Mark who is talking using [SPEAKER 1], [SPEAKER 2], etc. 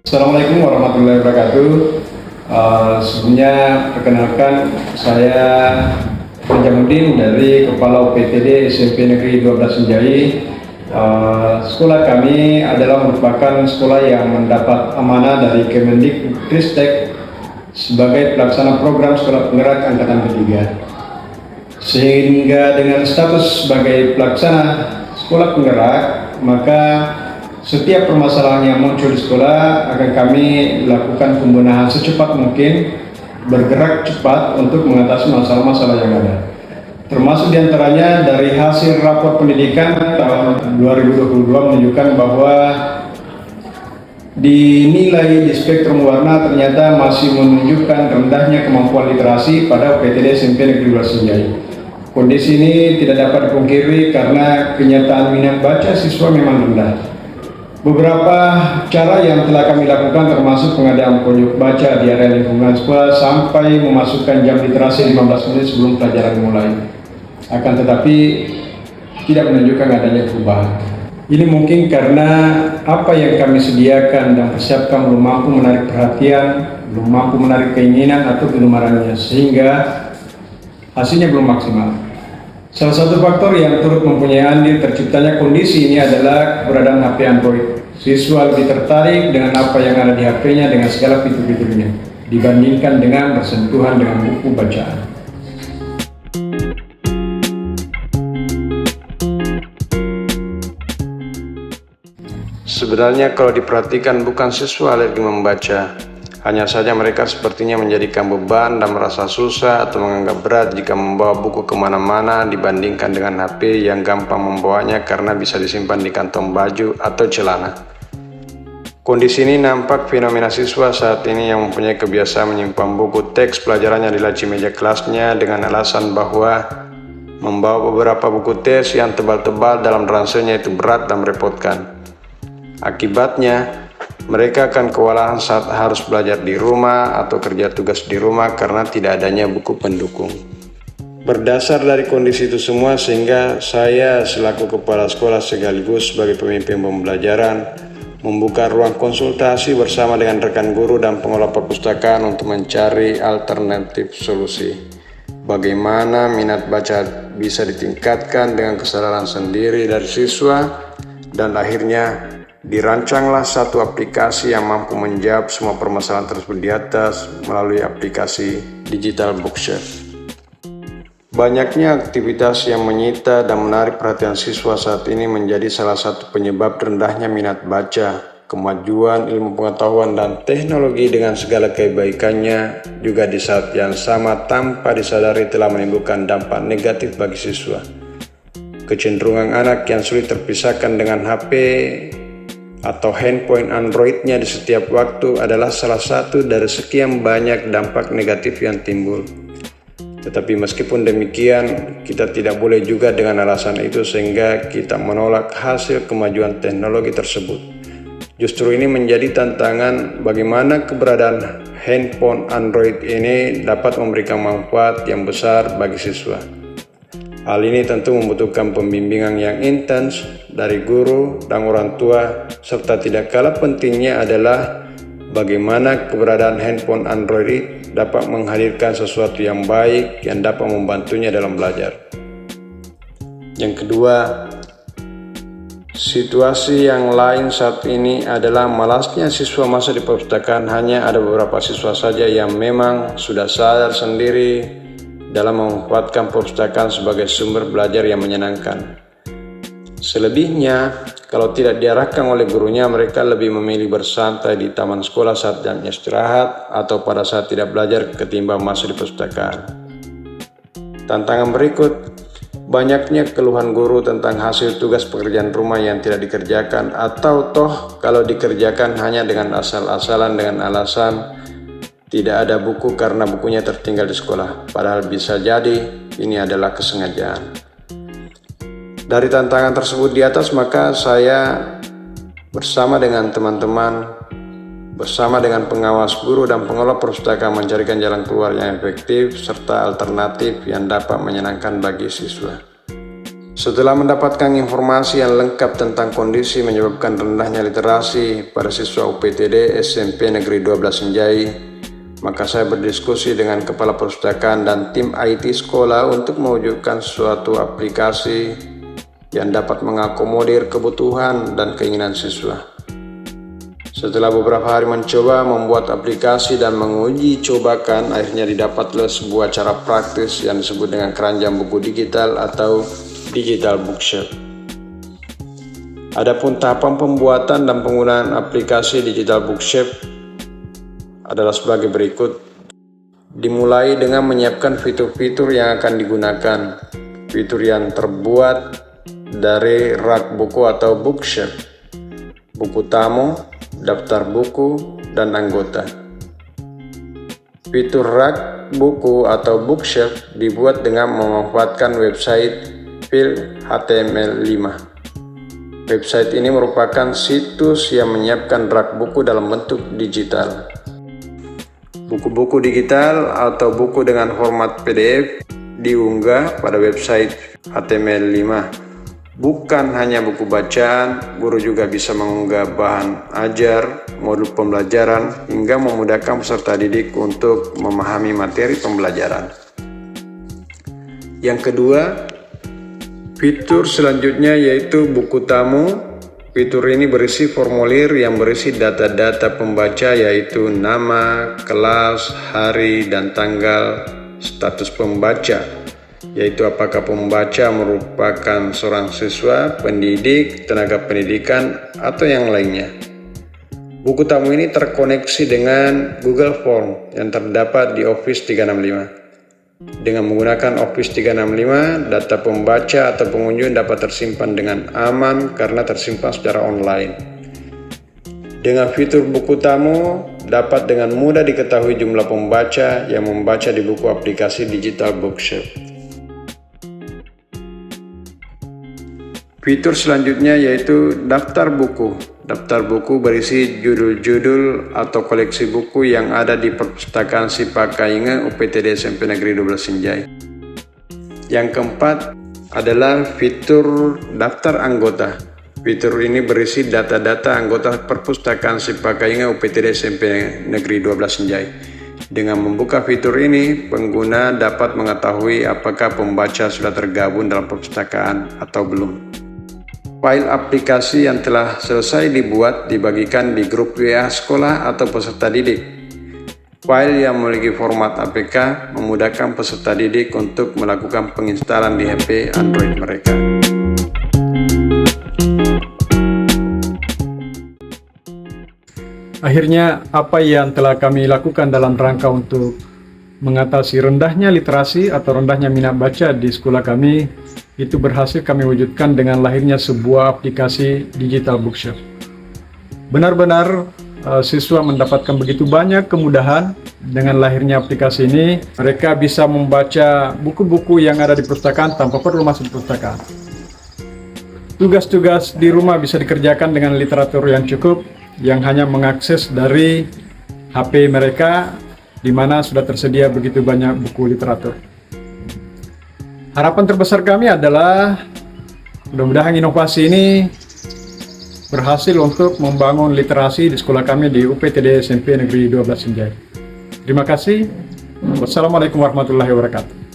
[SPEAKER 1] Assalamualaikum warahmatullahi wabarakatuh. Sebelumnya perkenalkan, saya Jamuddin dari Kepala UPTD SMP Negeri 12 Senjai. Sekolah kami adalah merupakan sekolah yang mendapat amanah dari Kemendikbudristek sebagai pelaksana program sekolah penggerak angkatan ketiga. Sehingga dengan status sebagai pelaksana sekolah penggerak, maka setiap permasalahan yang muncul di sekolah akan kami lakukan pembenahan secepat mungkin, bergerak cepat untuk mengatasi masalah-masalah yang ada. Termasuk diantaranya dari hasil rapor pendidikan tahun 2022 menunjukkan bahwa dinilai di spektrum warna ternyata masih menunjukkan rendahnya kemampuan literasi pada UPTD SMP Negeri 12 Senjai. Kondisi ini tidak dapat dipungkiri karena kenyataan minat baca siswa memang rendah. Beberapa cara yang telah kami lakukan termasuk pengadaan pojok baca di area lingkungan sekolah sampai memasukkan jam literasi 15 menit sebelum pelajaran dimulai. Akan tetapi tidak menunjukkan adanya perubahan. Ini mungkin karena apa yang kami sediakan dan persiapkan belum mampu menarik perhatian, belum mampu menarik keinginan atau kegemarannya, sehingga hasilnya belum maksimal. Salah satu faktor yang turut mempunyai andil terciptanya kondisi ini adalah keberadaan HP Android. Siswa lebih tertarik dengan apa yang ada di HP-nya dengan segala fitur-fiturnya dibandingkan dengan bersentuhan dengan buku bacaan.
[SPEAKER 2] Sebenarnya kalau diperhatikan bukan siswa alergi membaca, hanya saja mereka sepertinya menjadikan beban dan merasa susah atau menganggap berat jika membawa buku kemana-mana dibandingkan dengan HP yang gampang membawanya karena bisa disimpan di kantong baju atau celana. Kondisi ini nampak fenomena siswa saat ini yang mempunyai kebiasaan menyimpan buku teks pelajarannya di laci meja kelasnya dengan alasan bahwa membawa beberapa buku teks yang tebal-tebal dalam ranselnya itu berat dan merepotkan. Akibatnya, mereka akan kewalahan saat harus belajar di rumah atau kerja tugas di rumah karena tidak adanya buku pendukung. Berdasar dari kondisi itu semua, sehingga saya selaku kepala sekolah sekaligus sebagai pemimpin pembelajaran membuka ruang konsultasi bersama dengan rekan guru dan pengelola perpustakaan untuk mencari alternatif solusi. Bagaimana minat baca bisa ditingkatkan dengan kesadaran sendiri dari siswa, dan akhirnya dirancanglah satu aplikasi yang mampu menjawab semua permasalahan tersebut di atas melalui aplikasi Digital Bookshelf. Banyaknya aktivitas yang menyita dan menarik perhatian siswa saat ini menjadi salah satu penyebab rendahnya minat baca. Kemajuan ilmu pengetahuan dan teknologi dengan segala kebaikannya juga di saat yang sama tanpa disadari telah menimbulkan dampak negatif bagi siswa. Kecenderungan anak yang sulit terpisahkan dengan HP atau handphone Android-nya di setiap waktu adalah salah satu dari sekian banyak dampak negatif yang timbul. Tetapi meskipun demikian, kita tidak boleh juga dengan alasan itu sehingga kita menolak hasil kemajuan teknologi tersebut. Justru ini menjadi tantangan bagaimana keberadaan handphone Android ini dapat memberikan manfaat yang besar bagi siswa. Hal ini tentu membutuhkan pembimbingan yang intens dari guru dan orang tua, serta tidak kalah pentingnya adalah bagaimana keberadaan handphone Android dapat menghadirkan sesuatu yang baik yang dapat membantunya dalam belajar. Yang kedua, situasi yang lain saat ini adalah malasnya siswa masa di perpustakaan. Hanya ada beberapa siswa saja yang memang sudah sadar sendiri dalam memanfaatkan perpustakaan sebagai sumber belajar yang menyenangkan. Selebihnya, kalau tidak diarahkan oleh gurunya, mereka lebih memilih bersantai di taman sekolah saat jam istirahat atau pada saat tidak belajar ketimbang masuk di perpustakaan. Tantangan berikut, banyaknya keluhan guru tentang hasil tugas pekerjaan rumah yang tidak dikerjakan atau toh kalau dikerjakan hanya dengan asal-asalan dengan alasan tidak ada buku karena bukunya tertinggal di sekolah, padahal bisa jadi ini adalah kesengajaan. Dari tantangan tersebut di atas, maka saya bersama dengan teman-teman bersama dengan pengawas guru dan pengelola perpustakaan mencarikan jalan keluar yang efektif serta alternatif yang dapat menyenangkan bagi siswa. Setelah mendapatkan informasi yang lengkap tentang kondisi menyebabkan rendahnya literasi pada siswa UPTD SMP Negeri 12 Senjai, maka saya berdiskusi dengan Kepala Perpustakaan dan tim IT sekolah untuk mewujudkan suatu aplikasi yang dapat mengakomodir kebutuhan dan keinginan siswa. Setelah beberapa hari mencoba membuat aplikasi dan menguji cobakan, akhirnya didapatlah sebuah cara praktis yang disebut dengan keranjang buku digital atau digital bookshelf. Adapun tahapan pembuatan dan penggunaan aplikasi digital bookshelf adalah sebagai berikut. Dimulai dengan menyiapkan fitur-fitur yang akan digunakan. Fitur yang terbuat dari rak buku atau bookshelf, buku tamu, daftar buku, dan anggota. Fitur rak buku atau bookshelf dibuat dengan memanfaatkan website file HTML5. Website ini merupakan situs yang menyiapkan rak buku dalam bentuk digital. Buku-buku digital atau buku dengan format PDF diunggah pada website HTML5. Bukan hanya buku bacaan, guru juga bisa mengunggah bahan ajar, modul pembelajaran, hingga memudahkan peserta didik untuk memahami materi pembelajaran. Yang kedua, fitur selanjutnya yaitu buku tamu. Fitur ini berisi formulir yang berisi data-data pembaca yaitu nama, kelas, hari, dan tanggal, status pembaca, yaitu apakah pembaca merupakan seorang siswa, pendidik, tenaga pendidikan, atau yang lainnya. Buku tamu ini terkoneksi dengan Google Form yang terdapat di Office 365. Dengan menggunakan Office 365, data pembaca atau pengunjung dapat tersimpan dengan aman karena tersimpan secara online. Dengan fitur buku tamu, dapat dengan mudah diketahui jumlah pembaca yang membaca di buku aplikasi digital bookshelf. Fitur selanjutnya yaitu daftar buku. Daftar buku berisi judul-judul atau koleksi buku yang ada di Perpustakaan Sipakainge UPTD SMP Negeri 12 Senjai. Yang keempat adalah fitur daftar anggota. Fitur ini berisi data-data anggota Perpustakaan Sipakainge UPTD SMP Negeri 12 Senjai. Dengan membuka fitur ini, pengguna dapat mengetahui apakah pembaca sudah tergabung dalam perpustakaan atau belum. File aplikasi yang telah selesai dibuat dibagikan di grup WA sekolah atau peserta didik. File yang memiliki format APK memudahkan peserta didik untuk melakukan penginstalan di HP Android mereka.
[SPEAKER 1] Akhirnya, apa yang telah kami lakukan dalam rangka untuk mengatasi rendahnya literasi atau rendahnya minat baca di sekolah kami, itu berhasil kami wujudkan dengan lahirnya sebuah aplikasi digital bookshelf. Benar-benar siswa mendapatkan begitu banyak kemudahan dengan lahirnya aplikasi ini. Mereka bisa membaca buku-buku yang ada di perpustakaan tanpa perlu masuk perpustakaan. Tugas-tugas di rumah bisa dikerjakan dengan literatur yang cukup, yang hanya mengakses dari HP mereka, di mana sudah tersedia begitu banyak buku literatur. Harapan terbesar kami adalah mudah-mudahan inovasi ini berhasil untuk membangun literasi di sekolah kami di UPTD SMP Negeri 12 Senjai. Terima kasih. Wassalamualaikum warahmatullahi wabarakatuh.